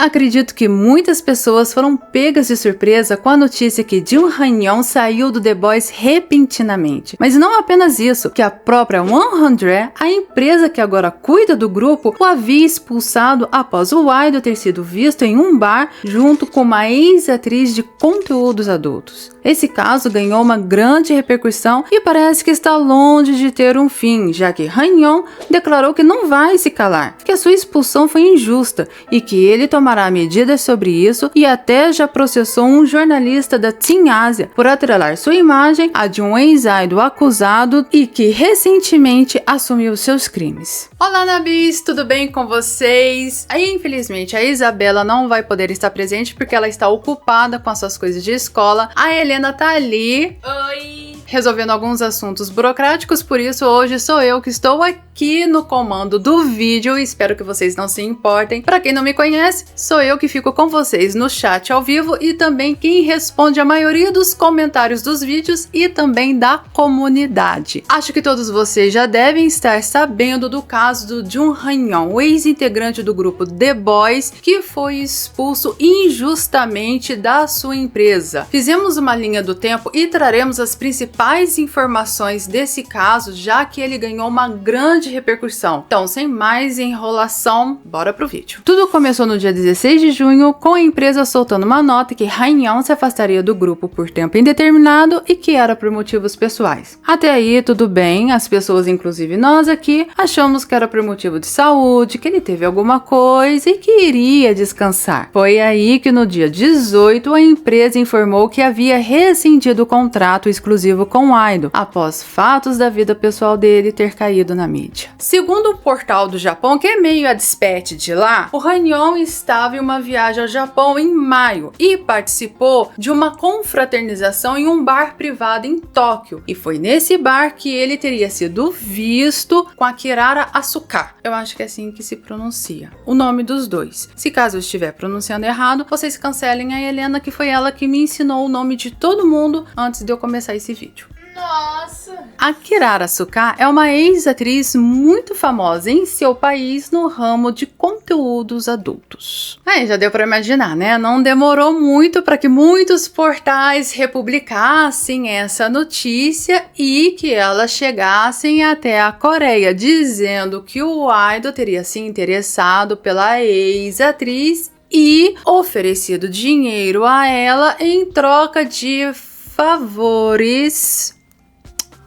Acredito que muitas pessoas foram pegas de surpresa com a notícia que Jun Han-yeon saiu do The Boys repentinamente. Mas não apenas isso, que a própria 100, a empresa que agora cuida do grupo, o havia expulsado após o idol ter sido visto em um bar junto com uma ex-atriz de conteúdos adultos. Esse caso ganhou uma grande repercussão e parece que está longe de ter um fim, já que Han-yeon declarou que não vai se calar, que a sua expulsão foi injusta e que ele tomará medidas sobre isso e até já processou um jornalista da Teen Asia por atrelar sua imagem à de um ex-idol acusado e que recentemente assumiu seus crimes. Olá, Nabis, tudo bem com vocês? Aí, infelizmente, a Isabela não vai poder estar presente porque ela está ocupada com as suas coisas de escola. A Helena tá ali. Oi! Resolvendo alguns assuntos burocráticos, por isso hoje sou eu que estou aqui no comando do vídeo e espero que vocês não se importem. Para quem não me conhece, sou eu que fico com vocês no chat ao vivo e também quem responde a maioria dos comentários dos vídeos e também da comunidade. Acho que todos vocês já devem estar sabendo do caso do Jun Han-yeon, o ex-integrante do grupo The Boys, que foi expulso injustamente da sua empresa. Fizemos uma linha do tempo e traremos as principais informações desse caso, já que ele ganhou uma grande repercussão. Então, sem mais enrolação, bora pro vídeo. Tudo começou no dia 16 de junho, com a empresa soltando uma nota que Han-yeon se afastaria do grupo por tempo indeterminado e que era por motivos pessoais. Até aí, tudo bem, as pessoas, inclusive nós aqui, achamos que era por motivo de saúde, que ele teve alguma coisa e que iria descansar. Foi aí que no dia 18, a empresa informou que havia rescindido o contrato exclusivo com o idol, após fatos da vida pessoal dele ter caído na mídia. Segundo o portal do Japão, que é meio a despete de lá, o Han-yeon estava em uma viagem ao Japão em maio e participou de uma confraternização em um bar privado em Tóquio. E foi nesse bar que ele teria sido visto com a Kirara Asuka. Eu acho que é assim que se pronuncia o nome dos dois. Se caso eu estiver pronunciando errado, vocês cancelem a Helena, que foi ela que me ensinou o nome de todo mundo antes de eu começar esse vídeo. Nossa! A Kirara Asuka é uma ex-atriz muito famosa em seu país no ramo de conteúdos adultos. Aí já deu para imaginar, né? Não demorou muito para que muitos portais republicassem essa notícia e que elas chegassem até a Coreia, dizendo que o idol teria se interessado pela ex-atriz e oferecido dinheiro a ela em troca de favores.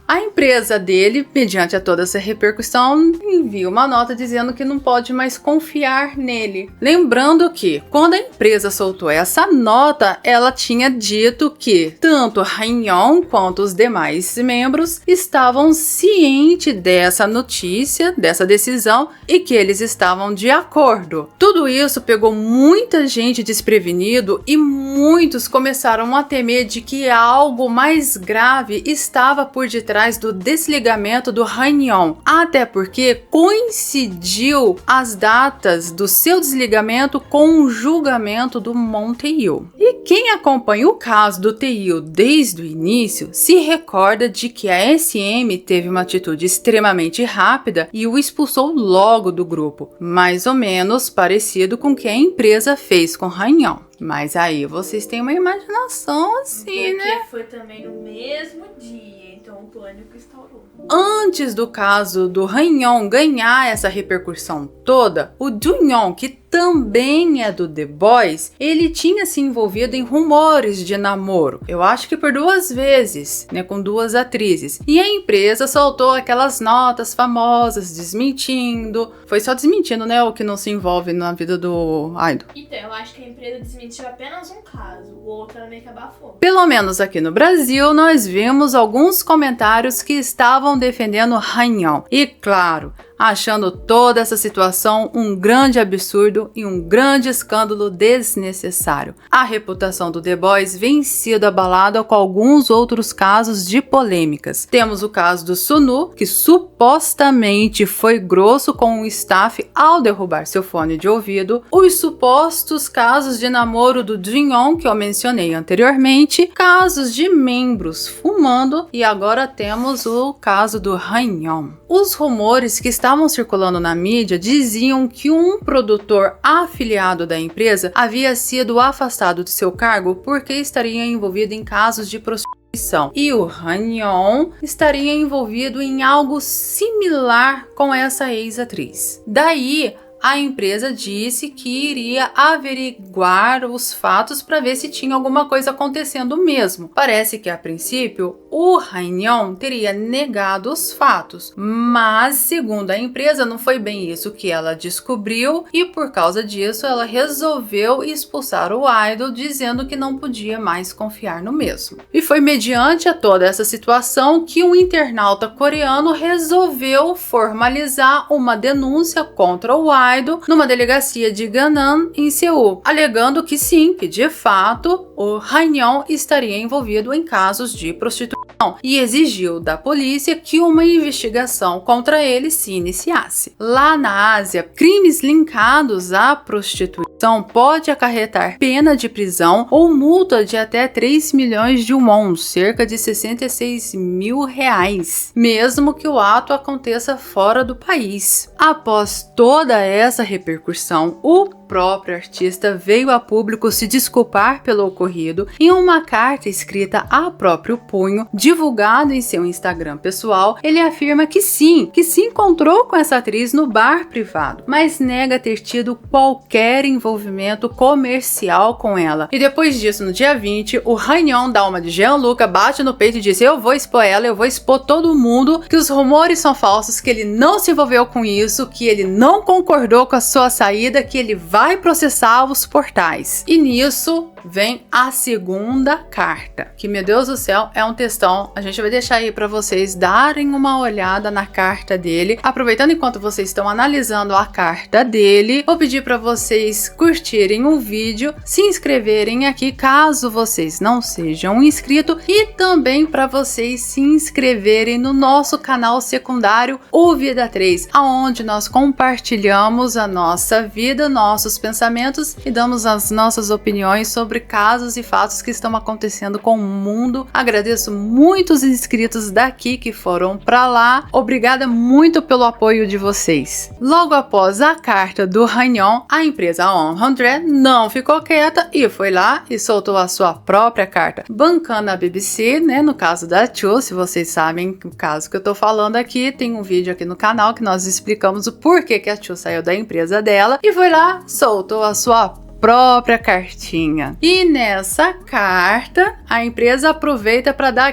A empresa dele, mediante a toda essa repercussão, envia uma nota dizendo que não pode mais confiar nele. Lembrando que, quando a empresa soltou essa nota, ela tinha dito que tanto Han-yeon quanto os demais membros estavam cientes dessa notícia, dessa decisão, e que eles estavam de acordo. Tudo isso pegou muita gente desprevenido e muitos começaram a temer de que algo mais grave estava por detrás do desligamento do Han-yeon, até porque coincidiu as datas do seu desligamento com o julgamento do Moon Tae-il. E quem acompanha o caso do Tae-il desde o início se recorda de que a SM teve uma atitude extremamente rápida e o expulsou logo do grupo, mais ou menos parecido com o que a empresa fez com Han-yeon. Mas aí vocês têm uma imaginação assim, né? Porque foi também no mesmo dia, então o pânico estourou. Antes do caso do Han-yeon ganhar essa repercussão toda, o Jun-yeon, que também é do The Boys, ele tinha se envolvido em rumores de namoro. Eu acho que por 2 vezes, né, com 2 atrizes. E a empresa soltou aquelas notas famosas desmentindo. Foi só desmentindo, né, o que não se envolve na vida do idol. Então, eu acho que a empresa desmentiu apenas um caso, o outro ela meio que abafou. Pelo menos aqui no Brasil, nós vimos alguns comentários que estavam defendendo Han-yeon. E claro, achando toda essa situação um grande absurdo e um grande escândalo desnecessário. A reputação do The Boys vem sido abalada com alguns outros casos de polêmicas. Temos o caso do Sunu, que supostamente foi grosso com o staff ao derrubar seu fone de ouvido, os supostos casos de namoro do Jin-young, que eu mencionei anteriormente, casos de membros fumando e agora agora temos o caso do Han Yeon. Os rumores que estavam circulando na mídia diziam que um produtor afiliado da empresa havia sido afastado de seu cargo porque estaria envolvido em casos de prostituição. E o Han Yeon estaria envolvido em algo similar com essa ex-atriz. Daí, a empresa disse que iria averiguar os fatos para ver se tinha alguma coisa acontecendo mesmo. Parece que, a princípio, o Han Yeon teria negado os fatos, mas, segundo a empresa, não foi bem isso que ela descobriu e, por causa disso, ela resolveu expulsar o idol, dizendo que não podia mais confiar no mesmo. E foi mediante a toda essa situação que um internauta coreano resolveu formalizar uma denúncia contra o idol numa delegacia de Gangnam, em Seul, alegando que sim, que de fato o Han Yeon estaria envolvido em casos de prostituição e exigiu da polícia que uma investigação contra ele se iniciasse. Lá na Ásia, crimes linkados à prostituição pode acarretar pena de prisão ou multa de até 3 milhões de won, cerca de 66 mil reais, mesmo que o ato aconteça fora do país. Após toda essa repercussão, o próprio artista veio a público se desculpar pelo ocorrido em uma carta escrita a próprio punho, divulgada em seu Instagram pessoal. Ele afirma que sim, que se encontrou com essa atriz no bar privado, mas nega ter tido qualquer envolvimento comercial com ela. E depois disso, no dia 20, o Han Yeon dá uma de Gianluca, bate no peito e diz: eu vou expor ela, eu vou expor todo mundo, que os rumores são falsos, que ele não se envolveu com isso, que ele não concordou com a sua saída, que ele vai processar os portais. E nisso vem a segunda carta, que, meu Deus do céu, é um textão. A gente vai deixar aí para vocês darem uma olhada na carta dele. Aproveitando enquanto vocês estão analisando a carta dele, vou pedir para vocês curtirem o vídeo, se inscreverem aqui caso vocês não sejam inscritos e também para vocês se inscreverem no nosso canal secundário, o Vida 3, onde nós compartilhamos a nossa vida, nossos pensamentos e damos as nossas opiniões sobre casos e fatos que estão acontecendo com o mundo. Agradeço muito os inscritos daqui que foram para lá. Obrigada muito pelo apoio de vocês. Logo após a carta do Han Yeon, a empresa 100 não ficou quieta e foi lá e soltou a sua própria carta, bancando a BBC, né? No caso da Chu, se vocês sabem o caso que eu tô falando aqui, tem um vídeo aqui no canal que nós explicamos o porquê que a Chu saiu da empresa dela e foi lá, soltou a sua própria cartinha. E nessa carta, a empresa aproveita para dar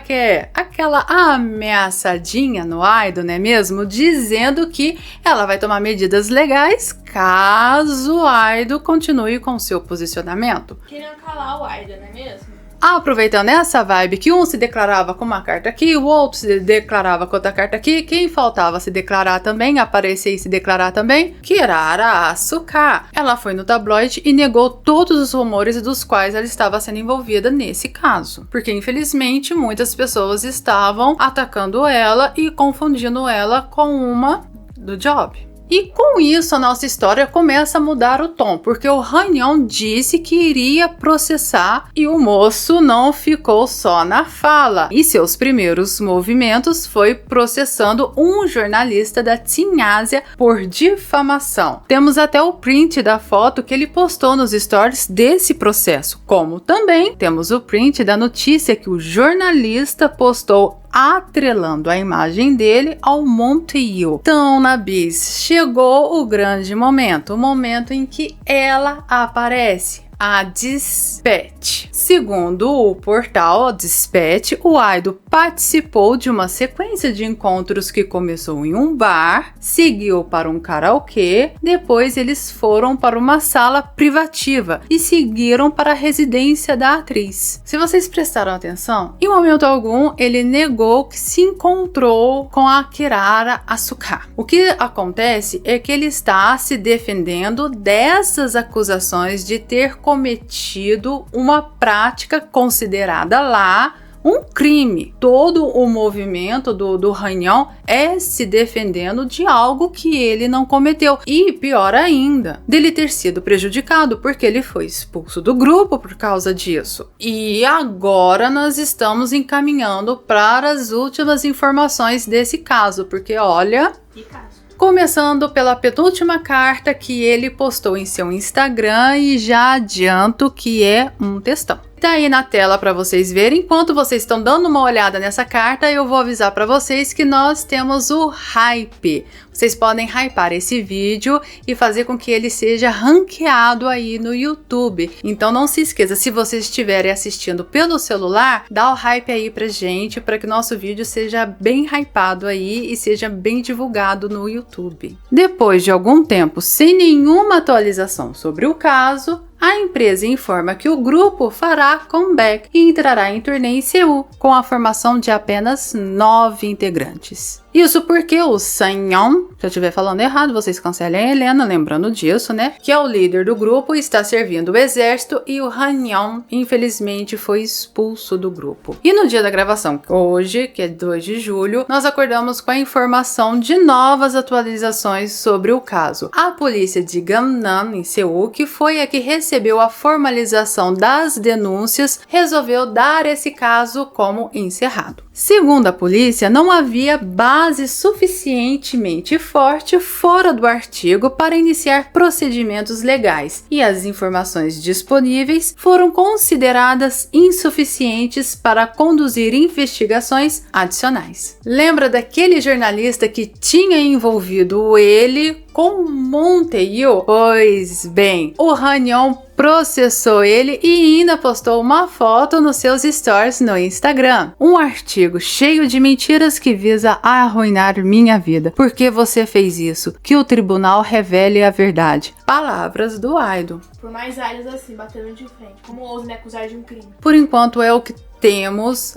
aquela ameaçadinha no idol, não é mesmo? Dizendo que ela vai tomar medidas legais caso o idol continue com seu posicionamento. Queriam calar o idol, não é mesmo? Aproveitando essa vibe que um se declarava com uma carta aqui, o outro se declarava com outra carta aqui, quem faltava se declarar também, aparecer e se declarar também, Kirara Asuka. Ela foi no tabloide e negou todos os rumores dos quais ela estava sendo envolvida nesse caso, porque infelizmente muitas pessoas estavam atacando ela e confundindo ela com uma do Job. E com isso a nossa história começa a mudar o tom, porque o Han Yeon disse que iria processar e o moço não ficou só na fala. E seus primeiros movimentos foi processando um jornalista da Teen Asia por difamação. Temos até o print da foto que ele postou nos stories desse processo, como também temos o print da notícia que o jornalista postou atrelando a imagem dele ao Monte Yu. Então, na Bis, chegou o grande momento, o momento em que ela aparece. A Dispatch. Segundo o portal Dispatch, o idol participou de uma sequência de encontros que começou em um bar, seguiu para um karaokê, depois eles foram para uma sala privativa e seguiram para a residência da atriz. Se vocês prestaram atenção, em momento algum ele negou que se encontrou com a Kirara Asuka. O que acontece é que ele está se defendendo dessas acusações de ter cometido uma prática considerada lá um crime. Todo o movimento do Hanyon é se defendendo de algo que ele não cometeu. E pior ainda, dele ter sido prejudicado porque ele foi expulso do grupo por causa disso. E agora nós estamos encaminhando para as últimas informações desse caso, porque olha... Que caso? Começando pela penúltima carta que ele postou em seu Instagram e já adianto que é um textão. Tá aí na tela para vocês verem. Enquanto vocês estão dando uma olhada nessa carta, eu vou avisar para vocês que nós temos o hype. Vocês podem hypar esse vídeo e fazer com que ele seja ranqueado aí no YouTube. Então não se esqueça, se vocês estiverem assistindo pelo celular, dá o hype aí pra gente, para que nosso vídeo seja bem hypado aí e seja bem divulgado no YouTube. Depois de algum tempo sem nenhuma atualização sobre o caso, a empresa informa que o grupo fará comeback e entrará em turnê em Seul, com a formação de apenas 9 integrantes. Isso porque o Sang-yeon, se eu estiver falando errado, vocês cancelem a Helena, lembrando disso, né? Que é o líder do grupo, está servindo o exército, e o Han-yeon, infelizmente, foi expulso do grupo. E no dia da gravação, hoje, que é 2 de julho, nós acordamos com a informação de novas atualizações sobre o caso. A polícia de Gangnam, em Seul, que foi a que recebeu a formalização das denúncias, resolveu dar esse caso como encerrado. Segundo a polícia, não havia base suficientemente forte fora do artigo para iniciar procedimentos legais, e as informações disponíveis foram consideradas insuficientes para conduzir investigações adicionais. Lembra daquele jornalista que tinha envolvido ele com Monteil? Pois bem, o Han-yeon processou ele e ainda postou uma foto nos seus stories no Instagram. Um artigo cheio de mentiras que visa arruinar minha vida. Por que você fez isso? Que o tribunal revele a verdade. Palavras do idol. Por mais áreas assim, batendo de frente. Como ousam me acusar de um crime? Por enquanto é o que temos.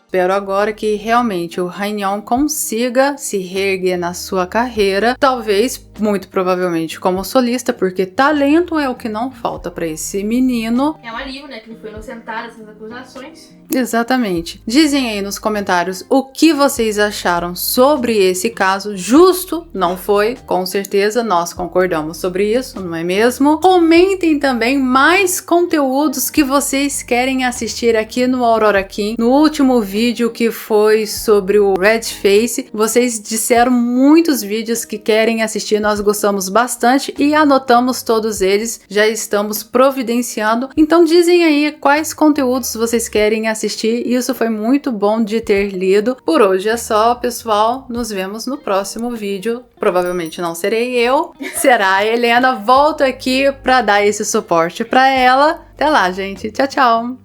Espero agora que realmente o Han-yeon consiga se reerguer na sua carreira, talvez, muito provavelmente, como solista, porque talento é o que não falta para esse menino. É um alívio, né, que ele foi inocentado dessas acusações. Exatamente. Dizem aí nos comentários o que vocês acharam sobre esse caso. Justo não foi, com certeza, nós concordamos sobre isso, não é mesmo? Comentem também mais conteúdos que vocês querem assistir aqui no Aurora Kim. No último vídeo que foi sobre o Red Face, vocês disseram muitos vídeos que querem assistir, nós gostamos bastante e anotamos todos eles, já estamos providenciando. Então dizem aí quais conteúdos vocês querem assistir, isso foi muito bom de ter lido. Por hoje é só, pessoal, nos vemos no próximo vídeo. Provavelmente não serei eu, será a Helena. Volto aqui para dar esse suporte para ela. Até lá, gente. Tchau, tchau.